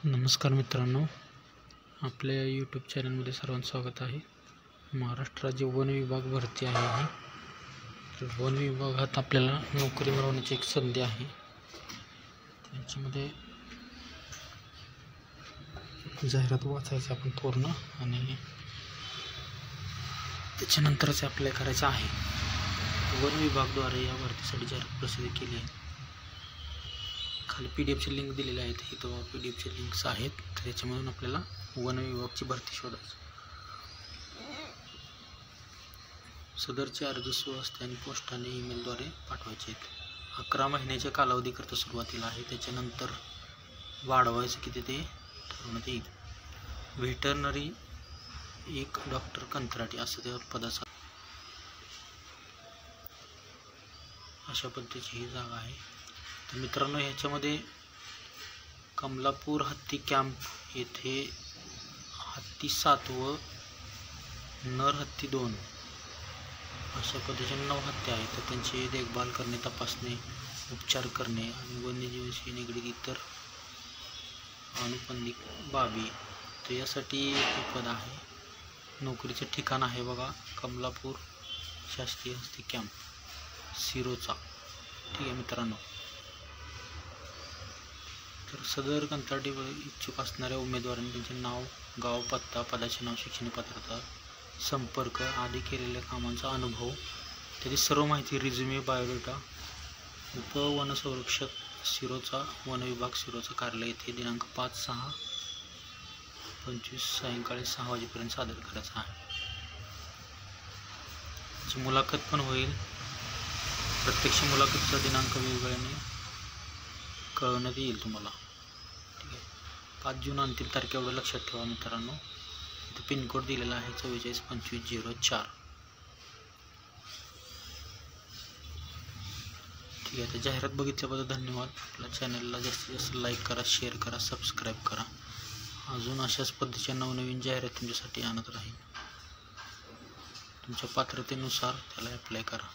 नमस्कार मित्रांनो, आपल्या यूट्यूब चॅनलमध्ये सर्वांचं स्वागत आहे. महाराष्ट्र राज्य वन विभाग भरती आहे. तर वन विभागात आपल्याला नोकरी मिळवण्याची एक संधी आहे. त्याच्यामध्ये जाहिरात वाचायची आपण पूर्ण आणि त्याच्यानंतरच अप्लाय करायचं आहे. वन विभागाद्वारे या भरतीसाठी जाहिरात प्रसिद्ध केली आहे. खाली PDF लिंक दिलेले आहेत. हे तो PDF लिंक्स आहेत. त्याच्यामधून आपल्याला वन विभागाची भरती शोधायची. सदरचे अर्ज स्वहस्ते आणि पोस्टाने ईमेलद्वारे पाठवायचे आहेत. 11 महिन्याच्या कालावधीकरता सुरुवातीला आहे. त्याच्यानंतर वाढवायचं किती ते ठरवण्यात येईल. व्हेटरनरी 1 डॉक्टर कंत्राटी असं त्या पदाचा अशा पद्धतीची ही जागा आहे. तर मित्रांनो, ह्याच्यामध्ये कमलापूर हत्ती कॅम्प येथे हत्ती 7 व नर हत्ती 2 अशा पद्धतीचे 9 हत्ती आहेत. तर त्यांची देखभाल करणे, तपासणे, उपचार करणे आणि वन्यजीवांशी निगडीत इतर अनुषंगिक बाबी, तर यासाठी हे पद आहे. नोकरीचे ठिकाण आहे बघा, कमलापूर शासकीय हत्ती कॅम्प, सिरोचा. ठीक आहे मित्रांनो. तर सदर कंत्राटी इच्छुक असणाऱ्या उमेदवारांनी त्यांचे नाव, गाव, पत्ता, पदाचे नाव, शैक्षणिक पात्रता, संपर्क आदी केलेल्या कामांचा अनुभव, त्याची सर्व माहिती, रिझ्युमे, बायोडेटा उपवनसंरक्षक सिरोचा, वन विभाग सिरोचा कार्यालय येथे दिनांक 5/6/25 सायंकाळी 6 वाजेपर्यंत सादर करायचा आहे. त्याची मुलाखत पण होईल. प्रत्यक्ष मुलाखतीचा दिनांक वेगवेगळ्याने कळवण्यात येईल तुम्हाला. ठीक आहे. 5 जून अंतिम तारीख, एवढं लक्षात ठेवा मित्रांनो. इथे पिनकोड दिलेला आहे 442504. ठीक आहे. तर जाहिरात बघितल्याबद्दल धन्यवाद. आपल्या चॅनलला जास्तीत जास्त लाईक करा, शेअर करा, सबस्क्राईब करा. अजून अशाच पद्धतीच्या नवनवीन जाहिरात तुमच्यासाठी आणत राहील. तुमच्या पात्रतेनुसार त्याला अप्लाय करा.